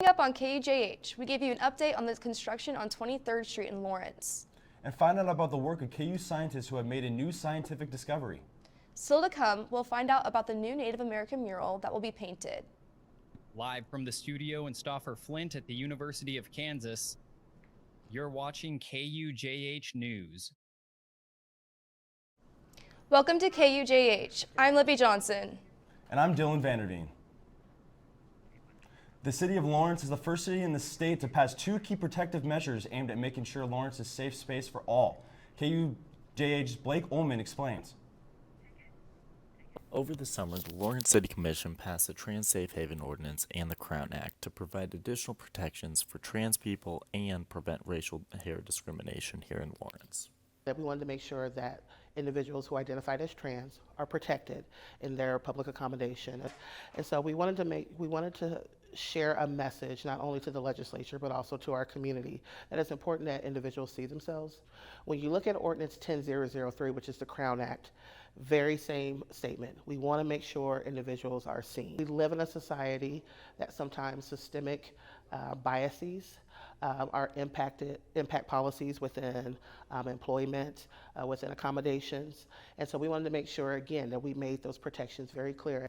Up on KUJH, we give you an update on the construction on 23rd Street in Lawrence. And find out about the work of KU scientists who have made a new scientific discovery. Still to come, we'll find out about the new Native American mural that will be painted. Live from the studio in Stauffer Flint at the University of Kansas, you're watching KUJH News. Welcome to KUJH. I'm Libby Johnson. And I'm Dylan Vanderveen. The city of Lawrence is the first city in the state to pass 2 key protective measures aimed at making sure Lawrence is a safe space for all. KUJH's Blake Ullman explains. Over the summer, the Lawrence City Commission passed the Trans Safe Haven Ordinance and the Crown Act to provide additional protections for trans people and prevent racial hair discrimination here in Lawrence. That we wanted to make sure that individuals who identified as trans are protected in their public accommodation. And so we wanted to share a message not only to the legislature but also to our community that it's important that individuals see themselves. When you look at Ordinance 10003, which is the Crown Act, very same statement. We want to make sure individuals are seen. We live in a society that sometimes systemic biases impact policies within employment, within accommodations. And so we wanted to make sure, again, that we made those protections very clear.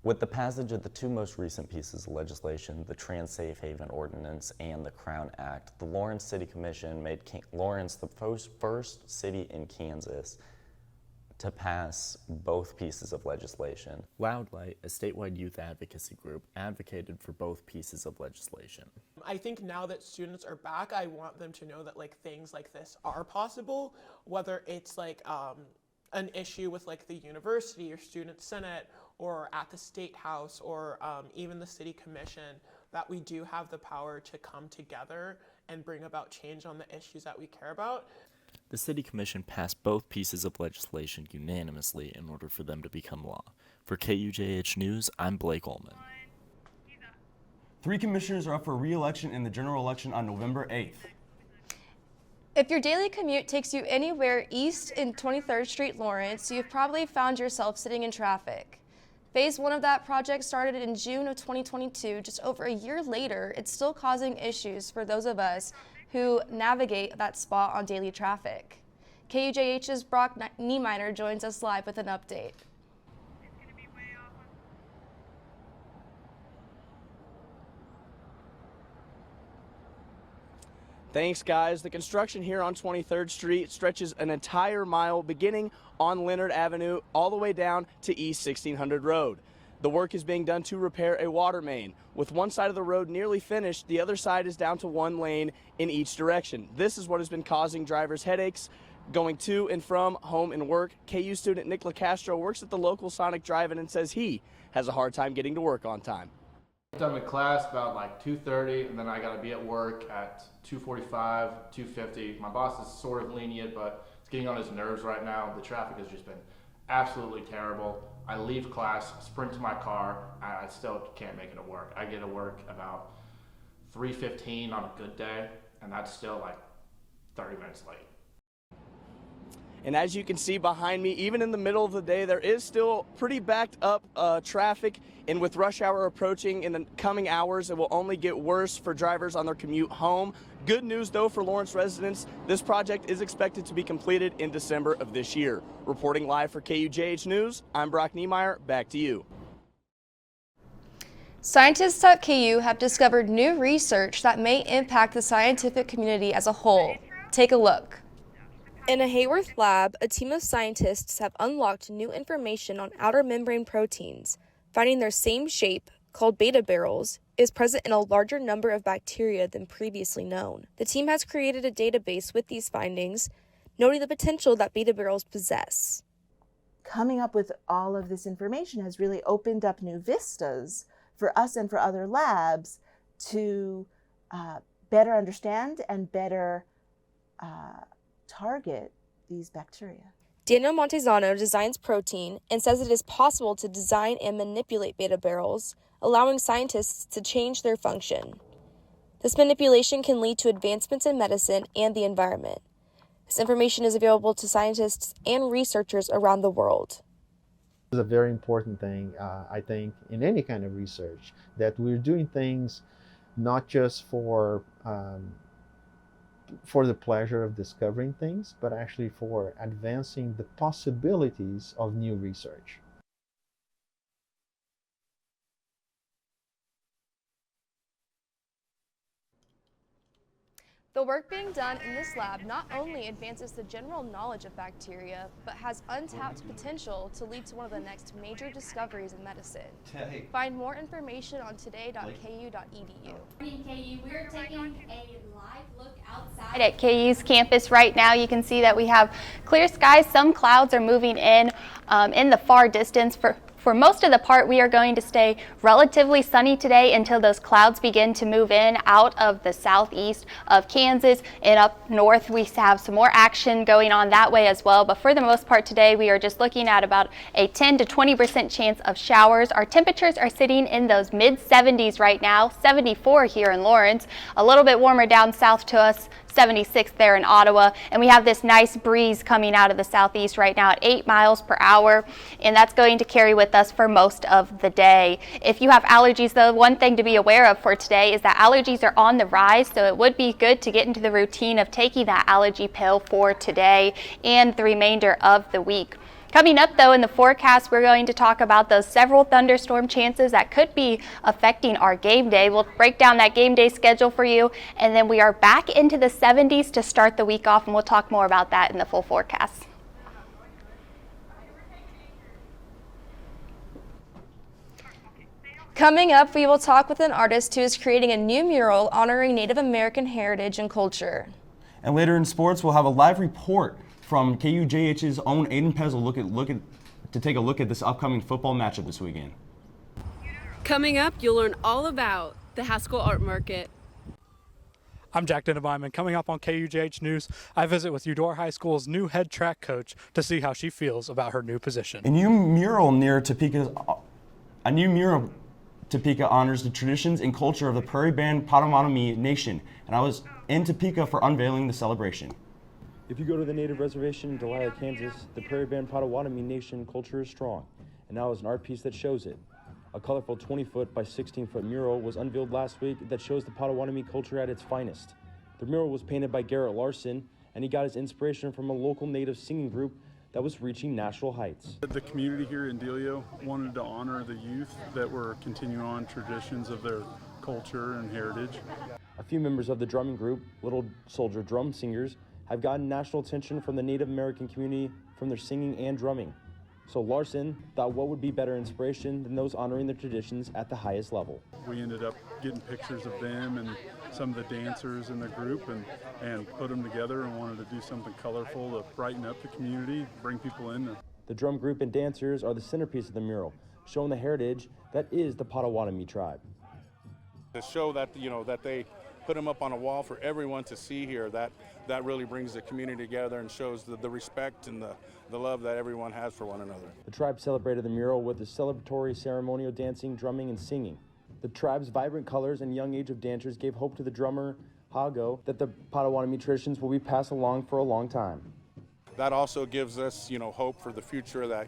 With the passage of the 2 most recent pieces of legislation, the Trans Safe Haven Ordinance and the Crown Act, the Lawrence City Commission made Lawrence the first city in Kansas to pass both pieces of legislation. Loudlight, a statewide youth advocacy group, advocated for both pieces of legislation. I think now that students are back, I want them to know that things like this are possible, whether it's an issue with the university or student senate or at the state house or even the city commission, that we do have the power to come together and bring about change on the issues that we care about. The City Commission passed both pieces of legislation unanimously in order for them to become law. For KUJH News, I'm Blake Ullman. 3 commissioners are up for re-election in the general election on November 8th. If your daily commute takes you anywhere east in 23rd Street, Lawrence, you've probably found yourself sitting in traffic. Phase 1 of that project started in June of 2022. Just over a year later, it's still causing issues for those of us who navigate that spot on daily traffic. KUJH's Brock Niemeyer joins us live with an update. Thanks, guys. The construction here on 23rd Street stretches an entire mile beginning on Leonard Avenue all the way down to East 1600 Road. The work is being done to repair a water main. With one side of the road nearly finished, the other side is down to 1 lane in each direction. This is what has been causing drivers headaches going to and from home and work. KU student Nick LaCastro works at the local Sonic Drive-In and says he has a hard time getting to work on time. I'm done with class about 2:30, and then I got to be at work at 2:45, 2:50. My boss is sort of lenient, but it's getting on his nerves right now. The traffic has just been absolutely terrible. I leave class, sprint to my car, I still can't make it to work. I get to work about 3:15 on a good day, and that's still 30 minutes late. And as you can see behind me, even in the middle of the day, there is still pretty backed up traffic. And with rush hour approaching in the coming hours, it will only get worse for drivers on their commute home. Good news, though, for Lawrence residents. This project is expected to be completed in December of this year. Reporting live for KUJH News, I'm Brock Niemeyer. Back to you. Scientists at KU have discovered new research that may impact the scientific community as a whole. Take a look. In a Hayworth lab, a team of scientists have unlocked new information on outer membrane proteins, finding their same shape, called beta barrels, is present in a larger number of bacteria than previously known. The team has created a database with these findings, noting the potential that beta barrels possess. Coming up with all of this information has really opened up new vistas for us and for other labs to better understand and better target these bacteria. Daniel Montezano designs protein and says it is possible to design and manipulate beta barrels, allowing scientists to change their function. This manipulation can lead to advancements in medicine and the environment. This information is available to scientists and researchers around the world. It's a very important thing, I think, in any kind of research, that we're doing things not just for the pleasure of discovering things, but actually for advancing the possibilities of new research. The work being done in this lab not only advances the general knowledge of bacteria, but has untapped potential to lead to one of the next major discoveries in medicine. Find more information on today.ku.edu. We're taking a live look outside at KU's campus right now. You can see that we have clear skies. Some clouds are moving in the far distance. For most of the part, we are going to stay relatively sunny today until those clouds begin to move in out of the southeast of Kansas, and up north we have some more action going on that way as well. But for the most part today, we are just looking at about a 10 to 20% chance of showers. Our temperatures are sitting in those mid 70s right now, 74 here in Lawrence, a little bit warmer down south to us, 76 there in Ottawa, and we have this nice breeze coming out of the southeast right now at 8 miles per hour, and that's going to carry with us for most of the day. If you have allergies, though, one thing to be aware of for today is that allergies are on the rise, so it would be good to get into the routine of taking that allergy pill for today and the remainder of the week. Coming up, though, in the forecast, we're going to talk about those several thunderstorm chances that could be affecting our game day. We'll break down that game day schedule for you, and then we are back into the 70s to start the week off, and we'll talk more about that in the full forecast. Coming up, we will talk with an artist who is creating a new mural honoring Native American heritage and culture. And later in sports, we'll have a live report from KUJH's own Aiden Pezzle to take a look at this upcoming football matchup this weekend. Coming up, you'll learn all about the Haskell Art Market. I'm Jack Dennebaum, and coming up on KUJH News, I visit with Eudora High School's new head track coach to see how she feels about her new position. A new mural Topeka honors the traditions and culture of the Prairie Band Potawatomi Nation, and I was in Topeka for unveiling the celebration. If you go to the Native Reservation in Delilah, Kansas, the Prairie Band Potawatomi Nation culture is strong, and now is an art piece that shows it. A colorful 20-foot by 16-foot mural was unveiled last week that shows the Potawatomi culture at its finest. The mural was painted by Garrett Larson, and he got his inspiration from a local Native singing group that was reaching national heights. The community here in Delia wanted to honor the youth that were continuing on traditions of their culture and heritage. A few members of the drumming group, Little Soldier Drum Singers, have gotten national attention from the Native American community from their singing and drumming. So Larson thought what would be better inspiration than those honoring their traditions at the highest level. We ended up getting pictures of them and some of the dancers in the group and put them together and wanted to do something colorful to brighten up the community, bring people in. The drum group and dancers are the centerpiece of the mural, showing the heritage that is the Potawatomi tribe. To show that, that they put them up on a wall for everyone to see here, that really brings the community together and shows the respect and the love that everyone has for one another. The tribe celebrated the mural with a celebratory ceremonial dancing, drumming, and singing. The tribe's vibrant colors and young age of dancers gave hope to the drummer, Hago, that the Potawatomi traditions will be passed along for a long time. That also gives us, hope for the future that,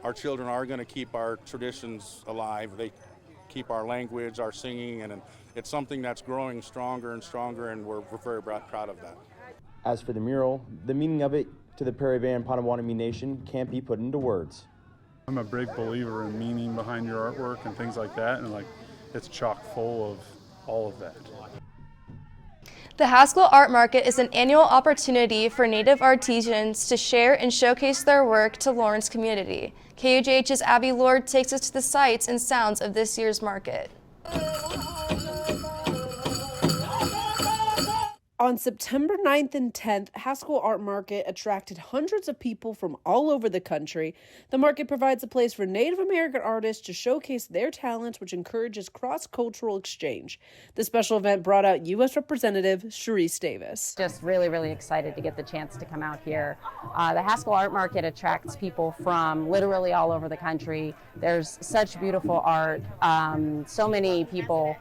our children are going to keep our traditions alive. They keep our language, our singing, and it's something that's growing stronger and stronger, and we're very proud of that. As for the mural, the meaning of it to the Prairie Band Potawatomi Nation can't be put into words. I'm a big believer in meaning behind your artwork and things like that, and it's chock full of all of that. The Haskell Art Market is an annual opportunity for Native artisans to share and showcase their work to Lawrence community. KUJH's Abby Lord takes us to the sights and sounds of this year's market. On September 9th and 10th, Haskell Art Market attracted hundreds of people from all over the country. The market provides a place for Native American artists to showcase their talents, which encourages cross-cultural exchange. The special event brought out U.S. Representative Sharice Davis. Just really excited to get the chance to come out here. The Haskell Art Market attracts people from literally all over the country. There's such beautiful art, so many people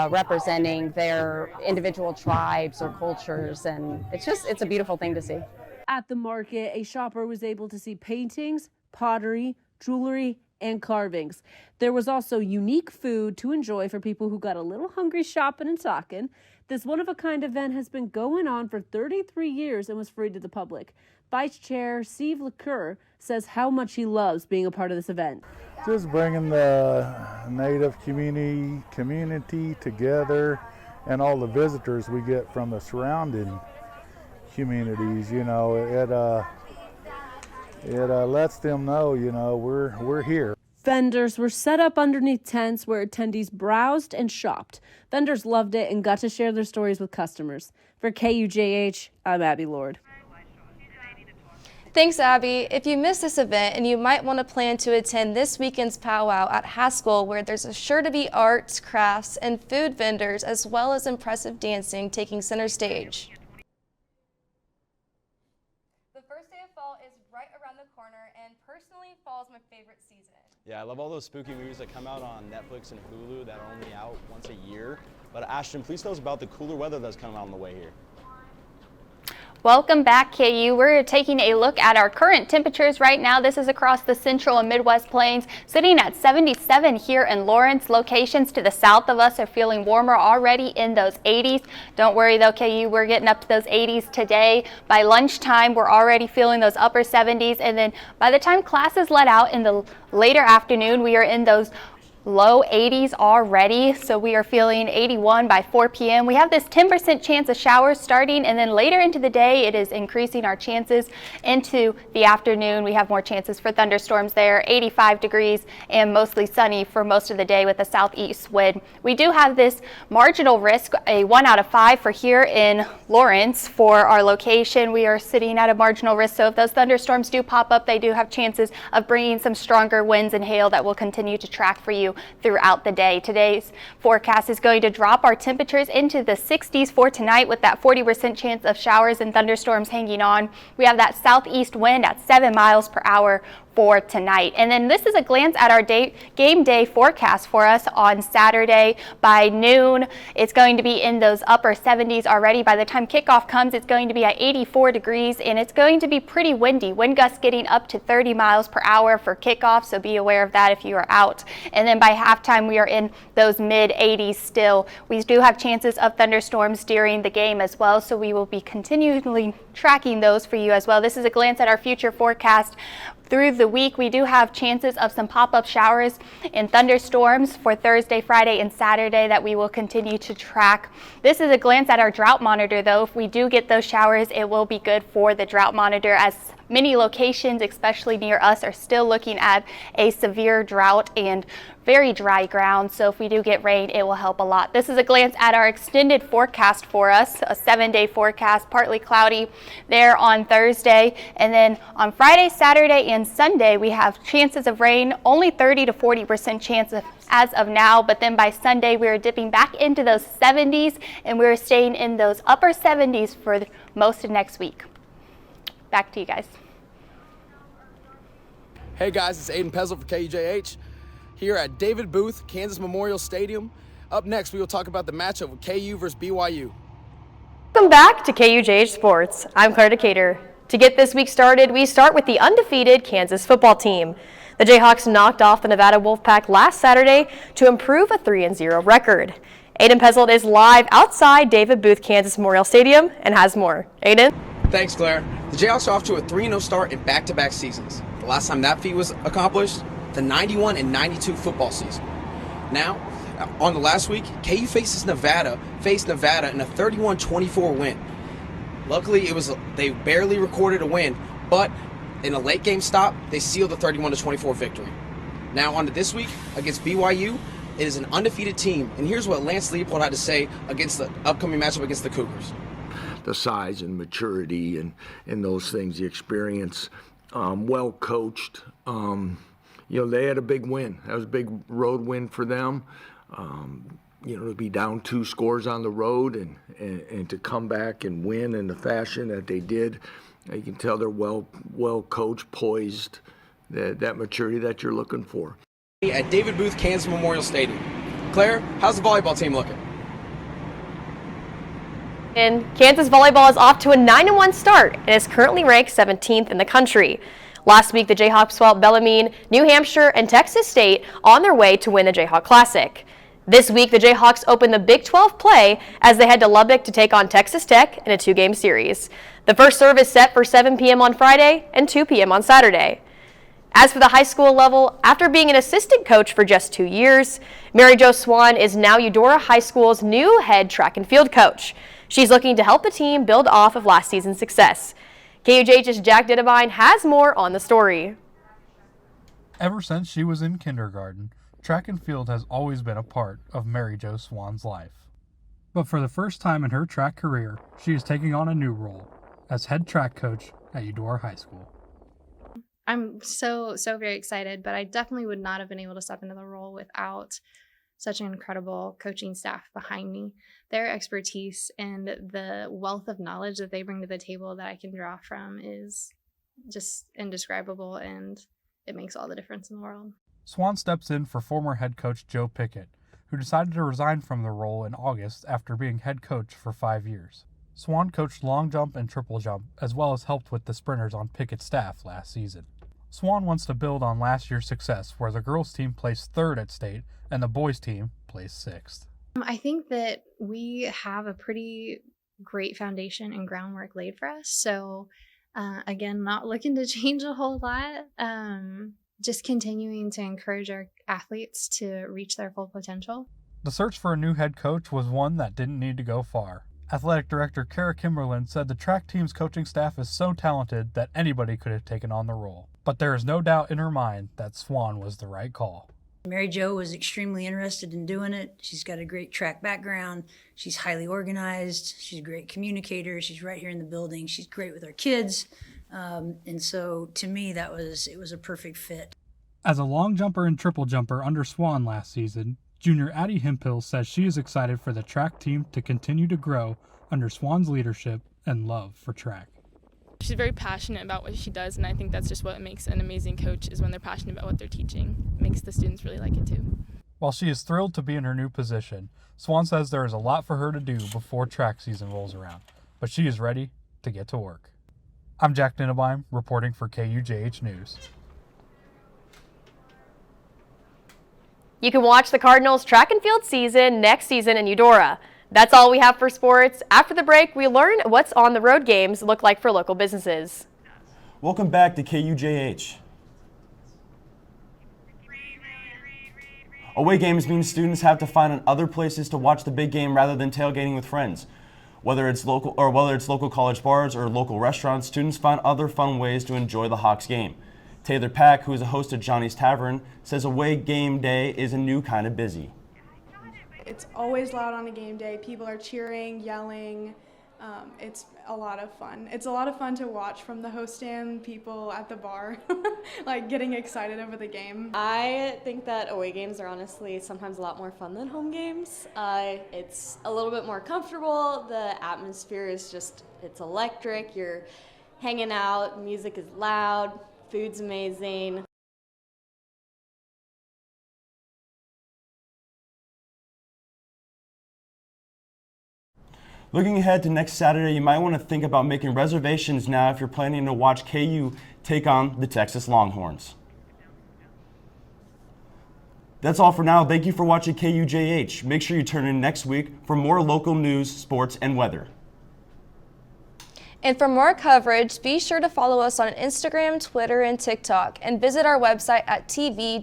representing their individual tribes or cultures, and it's a beautiful thing to see. At the market, a shopper was able to see paintings, pottery, jewelry, and carvings. There was also unique food to enjoy for people who got a little hungry shopping and talking. This one-of-a-kind event has been going on for 33 years and was free to the public. Vice Chair Steve LeCoeur says how much he loves being a part of this event. Just bringing the Native community together and all the visitors we get from the surrounding communities, you know, it lets them know, you know, we're here. Vendors were set up underneath tents where attendees browsed and shopped. Vendors loved it and got to share their stories with customers. For KUJH, I'm Abby Lord. Thanks, Abby. If you missed this event and you might want to plan to attend this weekend's powwow at Haskell, where there's sure to be arts, crafts, and food vendors, as well as impressive dancing taking center stage. The first day of fall is right around the corner, and personally, fall is my favorite season. Yeah, I love all those spooky movies that come out on Netflix and Hulu that are only out once a year. But Ashton, please tell us about the cooler weather that's coming out on the way here. Welcome back, KU. We're taking a look at our current temperatures right now. This is across the central and Midwest plains, sitting at 77 here in Lawrence. Locations to the south of us are feeling warmer already in those 80s. Don't worry though, KU, we're getting up to those 80s today. By lunchtime, we're already feeling those upper 70s. And then by the time classes let out in the later afternoon, we are in those low 80s already, so we are feeling 81 by 4 p.m. We have this 10% chance of showers starting, and then later into the day it is increasing our chances into the afternoon. We have more chances for thunderstorms there, 85 degrees and mostly sunny for most of the day with a southeast wind. We do have this marginal risk, a 1 out of 5 for here in Lawrence for our location. We are sitting at a marginal risk, so if those thunderstorms do pop up, they do have chances of bringing some stronger winds and hail that will continue to track for you throughout the day. Today's forecast is going to drop our temperatures into the 60s for tonight with that 40% chance of showers and thunderstorms hanging on. We have that southeast wind at 7 miles per hour for tonight. And then this is a glance at our game day forecast for us on Saturday. By noon, it's going to be in those upper 70s already. By the time kickoff comes, it's going to be at 84 degrees, and it's going to be pretty windy. Wind gusts getting up to 30 miles per hour for kickoff, so be aware of that if you are out. And then by halftime, we are in those mid 80s still. We do have chances of thunderstorms during the game as well, so we will be continually tracking those for you as well. This is a glance at our future forecast. Through the week, we do have chances of some pop-up showers and thunderstorms for Thursday, Friday, and Saturday that we will continue to track. This is a glance at our drought monitor, though. If we do get those showers, it will be good for the drought monitor, as many locations, especially near us, are still looking at a severe drought and very dry ground. So if we do get rain, it will help a lot. This is a glance at our extended forecast for us, a 7-day forecast, partly cloudy there on Thursday. And then on Friday, Saturday, and Sunday, we have chances of rain, only 30 to 40% chance as of now. But then by Sunday, we are dipping back into those 70s, and we're staying in those upper 70s for most of next week. Back to you guys. Hey guys, it's Aiden Pezel for KUJH here at David Booth, Kansas Memorial Stadium. Up next, we will talk about the matchup with KU versus BYU. Welcome back to KUJH Sports. I'm Claire Decatur. To get this week started, we start with the undefeated Kansas football team. The Jayhawks knocked off the Nevada Wolfpack last Saturday to improve a 3-0 record. Aiden Pezel is live outside David Booth, Kansas Memorial Stadium and has more. Aiden? Thanks, Claire. The Jayhawks are off to a 3-0 start in back-to-back seasons. The last time that feat was accomplished, the 91 and 92 football season. Now, on the last week, KU faced Nevada in a 31-24 win. Luckily, they barely recorded a win, but in a late game stop, they sealed the 31-24 victory. Now, on to this week against BYU. It is an undefeated team, and here's what Lance Leopold had to say against the upcoming matchup against the Cougars. The size and maturity and those things, the experience, well coached. They had a big win. That was a big road win for them. To be down 2 scores on the road and to come back and win in the fashion that they did, you can tell they're well coached, poised, that maturity that you're looking for. At David Booth, Kansas Memorial Stadium. Claire, how's the volleyball team looking? And Kansas volleyball is off to a 9-1 start and is currently ranked 17th in the country. Last week, the Jayhawks swept Bellarmine, New Hampshire, and Texas State on their way to win the Jayhawk Classic. This week, the Jayhawks open the Big 12 play as they head to Lubbock to take on Texas Tech in a 2-game series. The first serve is set for 7 p.m. on Friday and 2 p.m. on Saturday. As for the high school level, after being an assistant coach for just 2 years, Mary Jo Swan is now Eudora High School's new head track and field coach. She's looking to help the team build off of last season's success. KUJH's Jack Dittebine has more on the story. Ever since she was in kindergarten, track and field has always been a part of Mary Jo Swan's life. But for the first time in her track career, she is taking on a new role as head track coach at Eudora High School. I'm so very excited, but I definitely would not have been able to step into the role without such an incredible coaching staff behind me. Their expertise and the wealth of knowledge that they bring to the table that I can draw from is just indescribable, and it makes all the difference in the world. Swan steps in for former head coach Joe Pickett, who decided to resign from the role in August after being head coach for 5 years. Swan coached long jump and triple jump, as well as helped with the sprinters on Pickett's staff last season. Swan wants to build on last year's success, where the girls' team placed 3rd at state and the boys' team placed 6th. I think that we have a pretty great foundation and groundwork laid for us. So again, not looking to change a whole lot, just continuing to encourage our athletes to reach their full potential. The search for a new head coach was one that didn't need to go far. Athletic Director Kara Kimberlin said the track team's coaching staff is so talented that anybody could have taken on the role. But there is no doubt in her mind that Swan was the right call. Mary Jo was extremely interested in doing it. She's got a great track background. She's highly organized. She's a great communicator. She's right here in the building. She's great with our kids. And so to me, it was a perfect fit. As a long jumper and triple jumper under Swan last season, junior Addie Hemphill says she is excited for the track team to continue to grow under Swan's leadership and love for track. She's very passionate about what she does, and I think that's just what makes an amazing coach, is when they're passionate about what they're teaching. It makes the students really like it too. While she is thrilled to be in her new position, Swan says there is a lot for her to do before track season rolls around, but she is ready to get to work. I'm Jack Dittebine, reporting for KUJH News. You can watch the Cardinals' track and field season next season in Eudora. That's all we have for sports. After the break, we learn what's on the road games look like for local businesses. Welcome back to KUJH. Away games mean students have to find other places to watch the big game rather than tailgating with friends. Whether it's local college bars or local restaurants, students find other fun ways to enjoy the Hawks game. Taylor Pack, who is a host at Johnny's Tavern, says away game day is a new kind of busy. It's always loud on a game day. People are cheering, yelling. It's a lot of fun. It's a lot of fun to watch from the host stand, people at the bar, like getting excited over the game. I think that away games are honestly sometimes a lot more fun than home games. It's a little bit more comfortable. The atmosphere is just, it's electric. You're hanging out, music is loud, food's amazing. Looking ahead to next Saturday, you might want to think about making reservations now if you're planning to watch KU take on the Texas Longhorns. That's all for now. Thank you for watching KUJH. Make sure you turn in next week for more local news, sports, and weather. And for more coverage, be sure to follow us on Instagram, Twitter, and TikTok, and visit our website at tv.ku.edu.